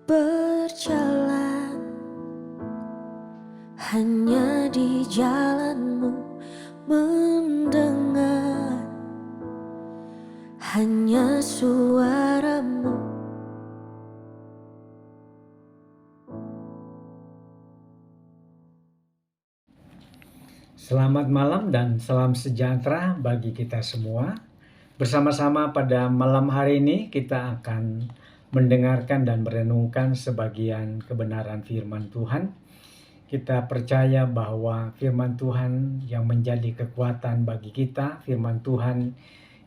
berjalan hanya di jalanmu, mendengar hanya suaramu. Selamat malam dan salam sejahtera bagi kita semua. Bersama-sama pada malam hari ini kita akan mendengarkan dan merenungkan sebagian kebenaran firman Tuhan. Kita percaya bahwa firman Tuhan yang menjadi kekuatan bagi kita, firman Tuhan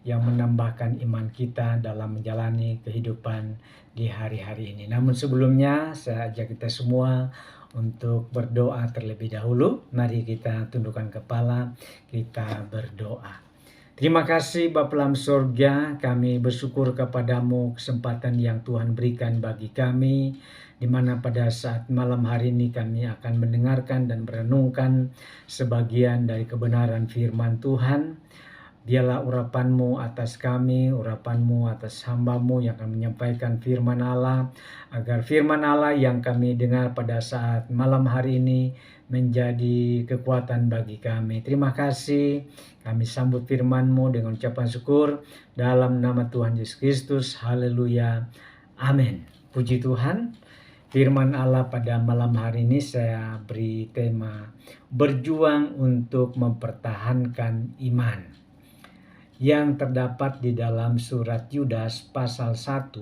yang menambahkan iman kita dalam menjalani kehidupan di hari-hari ini. Namun sebelumnya saya ajak kita semua untuk berdoa terlebih dahulu. Mari kita tundukkan kepala, kita berdoa. Terima kasih Bapa dalam surga, kami bersyukur kepadamu kesempatan yang Tuhan berikan bagi kami, di mana pada saat malam hari ini kami akan mendengarkan dan merenungkan sebagian dari kebenaran firman Tuhan. Dialah urapanmu atas kami, urapanmu atas hambamu yang akan menyampaikan firman Allah, agar firman Allah yang kami dengar pada saat malam hari ini menjadi kekuatan bagi kami. Terima kasih, kami sambut firman-Mu dengan ucapan syukur dalam nama Tuhan Yesus Kristus. Haleluya. Amin. Puji Tuhan. Firman Allah pada malam hari ini saya beri tema berjuang untuk mempertahankan iman, yang terdapat di dalam surat Yudas pasal 1.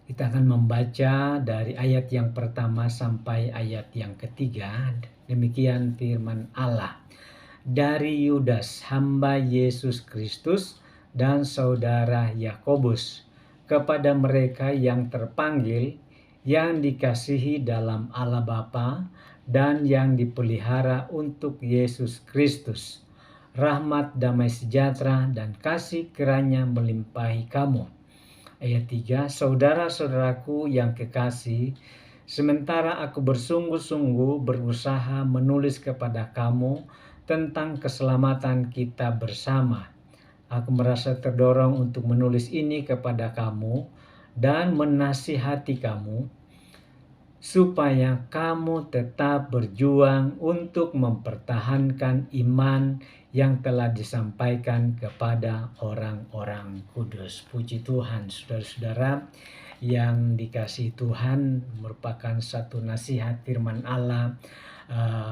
Kita akan membaca dari ayat yang pertama sampai ayat yang ketiga. Demikian firman Allah. Dari Yudas, hamba Yesus Kristus dan saudara Yakobus, kepada mereka yang terpanggil, yang dikasihi dalam Allah Bapa dan yang dipelihara untuk Yesus Kristus. Rahmat, damai sejahtera, dan kasih kiranya melimpahi kamu. Ayat 3, saudara-saudaraku yang kekasih, sementara aku bersungguh-sungguh berusaha menulis kepada kamu tentang keselamatan kita bersama, aku merasa terdorong untuk menulis ini kepada kamu dan menasihati kamu, supaya kamu tetap berjuang untuk mempertahankan iman yang telah disampaikan kepada orang-orang kudus. Puji Tuhan, saudara-saudara yang dikasihi Tuhan, merupakan satu nasihat firman Allah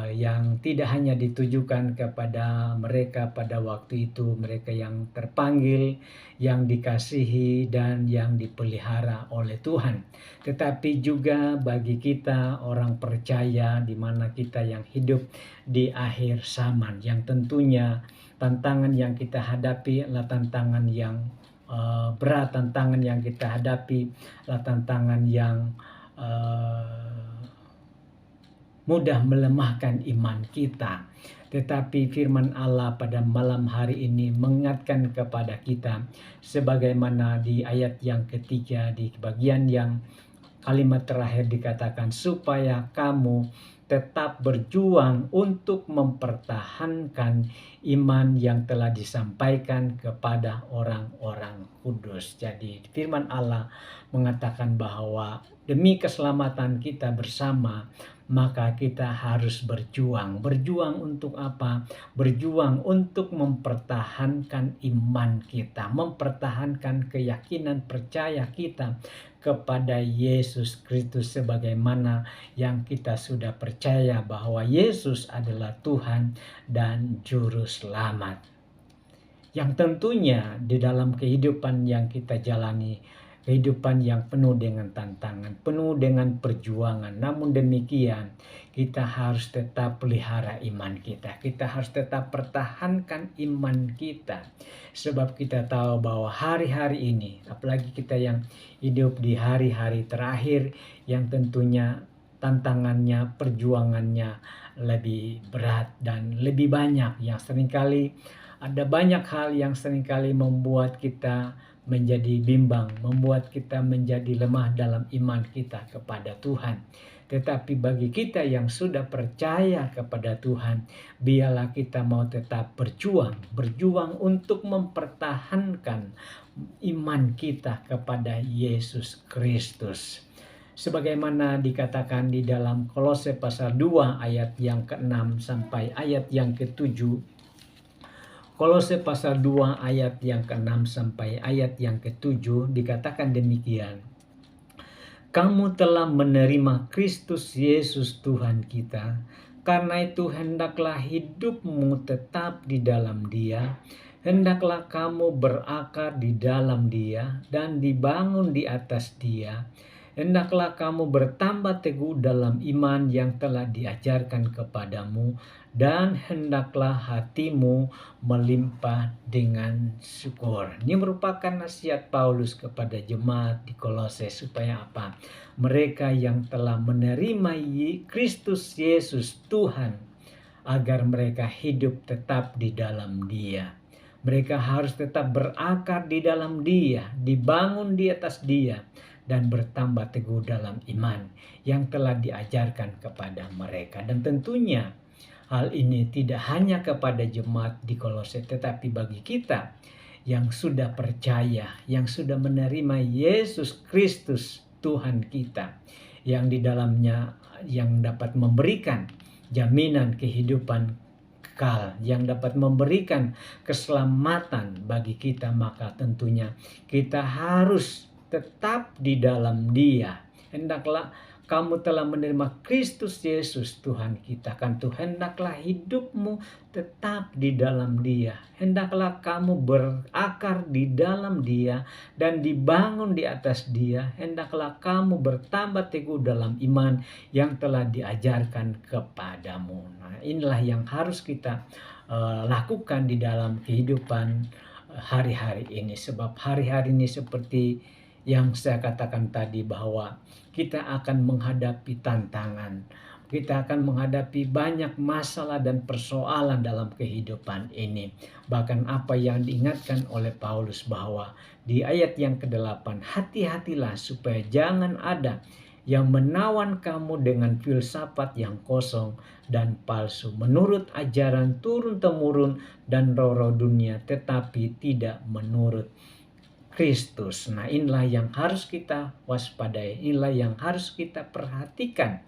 yang tidak hanya ditujukan kepada mereka pada waktu itu, mereka yang terpanggil, yang dikasihi, dan yang dipelihara oleh Tuhan, tetapi juga bagi kita orang percaya, di mana kita yang hidup di akhir zaman, yang tentunya tantangan yang kita hadapi adalah tantangan yang berat, tantangan yang kita hadapi adalah tantangan yang mudah melemahkan iman kita. Tetapi firman Allah pada malam hari ini mengingatkan kepada kita, sebagaimana di ayat yang ketiga, di bagian yang kalimat terakhir dikatakan, supaya kamu tetap berjuang untuk mempertahankan iman yang telah disampaikan kepada orang-orang kudus. Jadi firman Allah mengatakan bahwa demi keselamatan kita bersama, maka kita harus berjuang. Berjuang untuk apa? Berjuang untuk mempertahankan iman kita, mempertahankan keyakinan percaya kita kepada Yesus Kristus, sebagaimana yang kita sudah percaya bahwa Yesus adalah Tuhan dan Juru Selamat. Yang tentunya di dalam kehidupan yang kita jalani, kehidupan yang penuh dengan tantangan, penuh dengan perjuangan. Namun demikian, kita harus tetap pelihara iman kita. Kita harus tetap pertahankan iman kita. Sebab kita tahu bahwa hari-hari ini, apalagi kita yang hidup di hari-hari terakhir, yang tentunya tantangannya, perjuangannya lebih berat dan lebih banyak, yang seringkali ada banyak hal yang seringkali membuat kita menjadi bimbang, membuat kita menjadi lemah dalam iman kita kepada Tuhan. Tetapi bagi kita yang sudah percaya kepada Tuhan, biarlah kita mau tetap berjuang untuk mempertahankan iman kita kepada Yesus Kristus. Sebagaimana dikatakan di dalam Kolose pasal 2 ayat yang ke-6 sampai ayat yang ke-7. Kolose pasal 2 ayat yang ke-6 sampai ayat yang ke-7 dikatakan demikian. Kamu telah menerima Kristus Yesus Tuhan kita, karena itu hendaklah hidupmu tetap di dalam Dia. Hendaklah kamu berakar di dalam Dia dan dibangun di atas Dia. Hendaklah kamu bertambah teguh dalam iman yang telah diajarkan kepadamu, dan hendaklah hatimu melimpah dengan syukur. Ini merupakan nasihat Paulus kepada jemaat di Kolose supaya apa? Mereka yang telah menerima Kristus Yesus Tuhan, agar mereka hidup tetap di dalam Dia. Mereka harus tetap berakar di dalam Dia, dibangun di atas Dia, dan bertambah teguh dalam iman yang telah diajarkan kepada mereka. Dan tentunya hal ini tidak hanya kepada jemaat di Kolose, tetapi bagi kita yang sudah percaya, yang sudah menerima Yesus Kristus Tuhan kita, yang di dalamnya yang dapat memberikan jaminan kehidupan kekal, yang dapat memberikan keselamatan bagi kita, maka tentunya kita harus tetap di dalam Dia. Hendaklah kamu telah menerima Kristus Yesus Tuhan kita, kan Tuhan, hendaklah hidupmu tetap di dalam Dia. Hendaklah kamu berakar di dalam Dia dan dibangun di atas Dia. Hendaklah kamu bertambah teguh dalam iman yang telah diajarkan kepadamu. Nah, inilah yang harus kita lakukan di dalam kehidupan hari-hari ini. Sebab hari-hari ini seperti yang saya katakan tadi, bahwa kita akan menghadapi tantangan, kita akan menghadapi banyak masalah dan persoalan dalam kehidupan ini. Bahkan apa yang diingatkan oleh Paulus bahwa di ayat yang ke-8, hati-hatilah supaya jangan ada yang menawan kamu dengan filsafat yang kosong dan palsu, menurut ajaran turun-temurun dan roh-roh dunia, tetapi tidak menurut Kristus. Nah, inilah yang harus kita waspadai, inilah yang harus kita perhatikan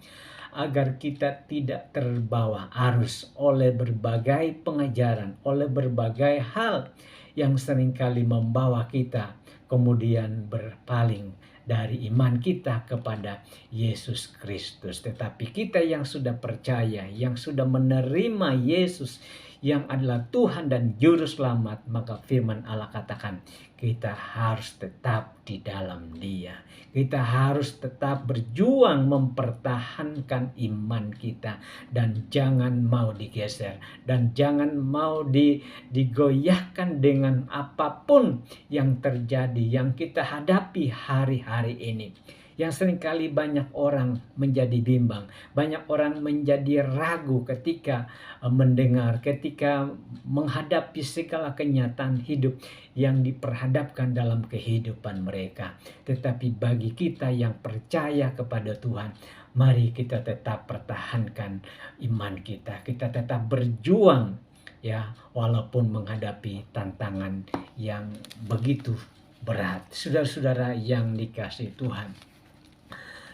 agar kita tidak terbawa arus oleh berbagai pengajaran, oleh berbagai hal yang seringkali membawa kita kemudian berpaling dari iman kita kepada Yesus Kristus. Tetapi kita yang sudah percaya, yang sudah menerima Yesus yang adalah Tuhan dan Juru Selamat, maka firman Allah katakan kita harus tetap di dalam Dia. Kita harus tetap berjuang mempertahankan iman kita, dan jangan mau digeser, dan jangan mau digoyahkan dengan apapun yang terjadi, yang kita hadapi hari-hari ini. Yang seringkali banyak orang menjadi bimbang, banyak orang menjadi ragu ketika mendengar, ketika menghadapi segala kenyataan hidup yang diperhadapkan dalam kehidupan mereka. Tetapi bagi kita yang percaya kepada Tuhan, mari kita tetap pertahankan iman kita. Kita tetap berjuang, ya, walaupun menghadapi tantangan yang begitu berat. Saudara-saudara yang dikasihi Tuhan,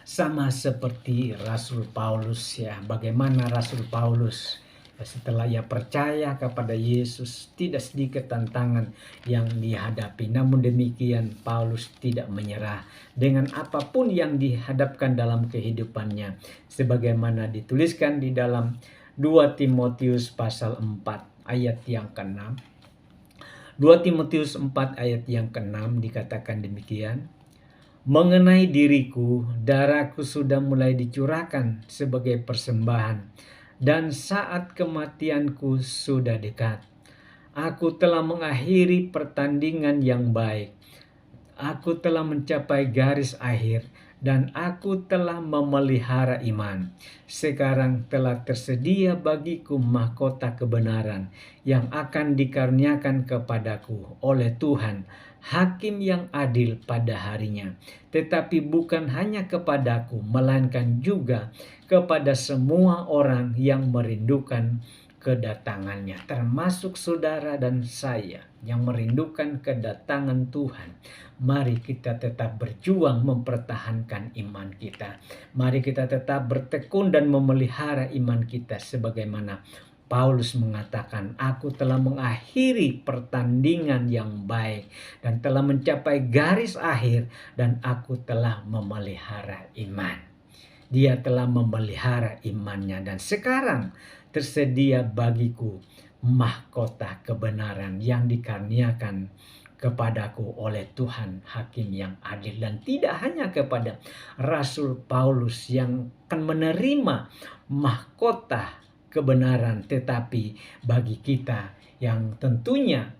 sama seperti Rasul Paulus, ya, bagaimana Rasul Paulus setelah ia percaya kepada Yesus, tidak sedikit tantangan yang dihadapi. Namun demikian Paulus tidak menyerah dengan apapun yang dihadapkan dalam kehidupannya, sebagaimana dituliskan di dalam 2 Timotius pasal 4 ayat yang ke-6. 2 Timotius 4 ayat yang ke-6 dikatakan demikian. Mengenai diriku, darahku sudah mulai dicurahkan sebagai persembahan, dan saat kematianku sudah dekat. Aku telah mengakhiri pertandingan yang baik. Aku telah mencapai garis akhir, dan aku telah memelihara iman. Sekarang telah tersedia bagiku mahkota kebenaran yang akan dikaruniakan kepadaku oleh Tuhan, Hakim yang adil pada harinya. Tetapi bukan hanya kepadaku, melainkan juga kepada semua orang yang merindukan kedatangannya, termasuk saudara dan saya yang merindukan kedatangan Tuhan. Mari kita tetap berjuang mempertahankan iman kita. Mari kita tetap bertekun dan memelihara iman kita sebagaimana Paulus mengatakan, aku telah mengakhiri pertandingan yang baik dan telah mencapai garis akhir dan aku telah memelihara iman. Dia telah memelihara imannya dan sekarang tersedia bagiku mahkota kebenaran yang dikaruniakan kepadaku oleh Tuhan Hakim yang adil. Dan tidak hanya kepada Rasul Paulus yang akan menerima mahkota kebenaran, tetapi bagi kita yang tentunya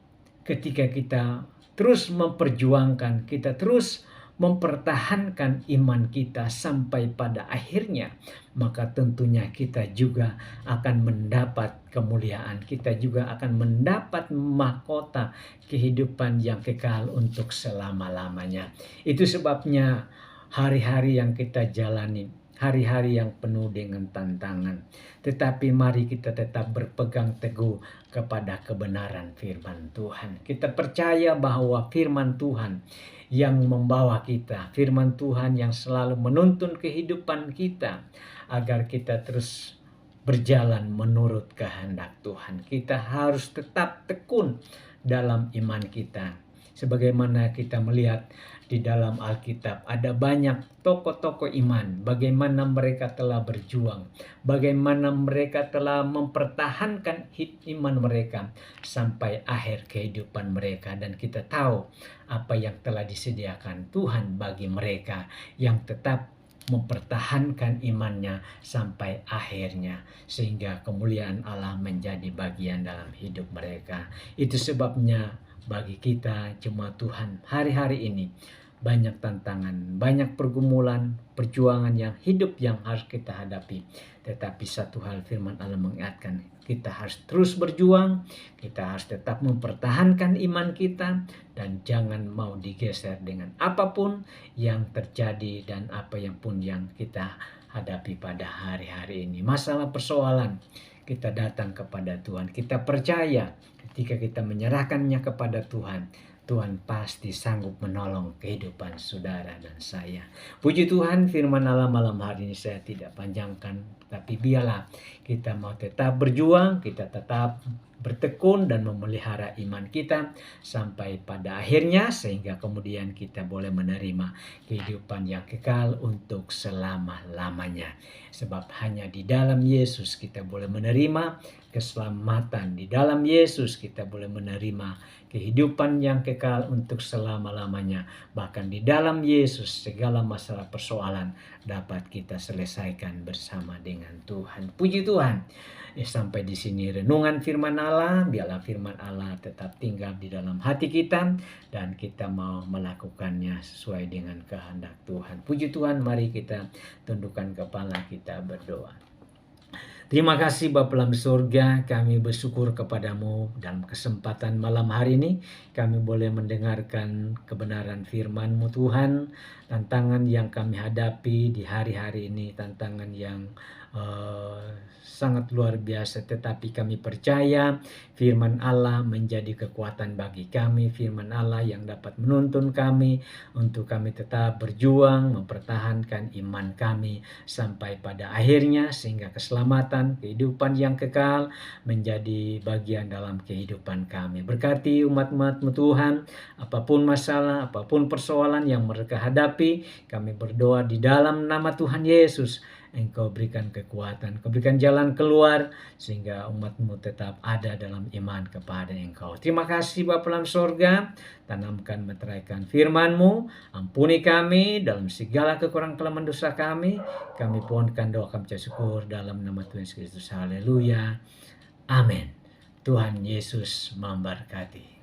ketika kita terus memperjuangkan, kita terus mempertahankan iman kita sampai pada akhirnya, maka tentunya kita juga akan mendapat kemuliaan, kita juga akan mendapat mahkota kehidupan yang kekal untuk selama-lamanya. Itu sebabnya hari-hari yang kita jalani, hari-hari yang penuh dengan tantangan, tetapi mari kita tetap berpegang teguh kepada kebenaran firman Tuhan. Kita percaya bahwa firman Tuhan yang membawa kita, firman Tuhan yang selalu menuntun kehidupan kita agar kita terus berjalan menurut kehendak Tuhan. Kita harus tetap tekun dalam iman kita. Sebagaimana kita melihat di dalam Alkitab, ada banyak tokoh-tokoh iman, bagaimana mereka telah berjuang, bagaimana mereka telah mempertahankan iman mereka sampai akhir kehidupan mereka. Dan kita tahu apa yang telah disediakan Tuhan bagi mereka yang tetap mempertahankan imannya sampai akhirnya, sehingga kemuliaan Allah menjadi bagian dalam hidup mereka. Itu sebabnya bagi kita jemaat Tuhan hari-hari ini banyak tantangan, banyak pergumulan, perjuangan yang hidup yang harus kita hadapi. Tetapi satu hal firman Allah mengingatkan, kita harus terus berjuang, kita harus tetap mempertahankan iman kita, dan jangan mau digeser dengan apapun yang terjadi dan apa yang pun yang kita hadapi pada hari-hari ini. Masalah persoalan, kita datang kepada Tuhan, kita percaya ketika kita menyerahkannya kepada Tuhan, Tuhan pasti sanggup menolong kehidupan saudara dan saya. Puji Tuhan, firman Allah malam hari ini saya tidak panjangkan, tapi biarlah kita mau tetap berjuang, kita tetap bertekun dan memelihara iman kita sampai pada akhirnya, sehingga kemudian kita boleh menerima kehidupan yang kekal untuk selama-lamanya. Sebab hanya di dalam Yesus kita boleh menerima keselamatan, di dalam Yesus kita boleh menerima kehidupan yang kekal untuk selama-lamanya. Bahkan di dalam Yesus segala masalah persoalan dapat kita selesaikan bersama dengan Tuhan. Puji Tuhan. Sampai di sini renungan firman Allah. Biarlah firman Allah tetap tinggal di dalam hati kita dan kita mau melakukannya sesuai dengan kehendak Tuhan. Puji Tuhan, mari kita tundukkan kepala, kita berdoa. Terima kasih Bapa dalam surga, kami bersyukur kepadamu dalam kesempatan malam hari ini. Kami boleh mendengarkan kebenaran firman-Mu Tuhan. Tantangan yang kami hadapi di hari-hari ini, tantangan yang sangat luar biasa, tetapi kami percaya firman Allah menjadi kekuatan bagi kami, firman Allah yang dapat menuntun kami untuk kami tetap berjuang mempertahankan iman kami sampai pada akhirnya, sehingga keselamatan, kehidupan yang kekal menjadi bagian dalam kehidupan kami. Berkati umat-umat-Mu Tuhan, apapun masalah, apapun persoalan yang mereka hadapi, kami berdoa di dalam nama Tuhan Yesus, Engkau berikan kekuatan, Engkau berikan jalan keluar, sehingga umat-Mu tetap ada dalam iman kepada Engkau. Terima kasih Bapa dalam sorga, tanamkan meteraikan firman-Mu, ampuni kami dalam segala kekurangan kelemahan dosa kami pohonkan doa kami syukur dalam nama Tuhan Yesus Kristus. Haleluya. Amin. Tuhan Yesus memberkati.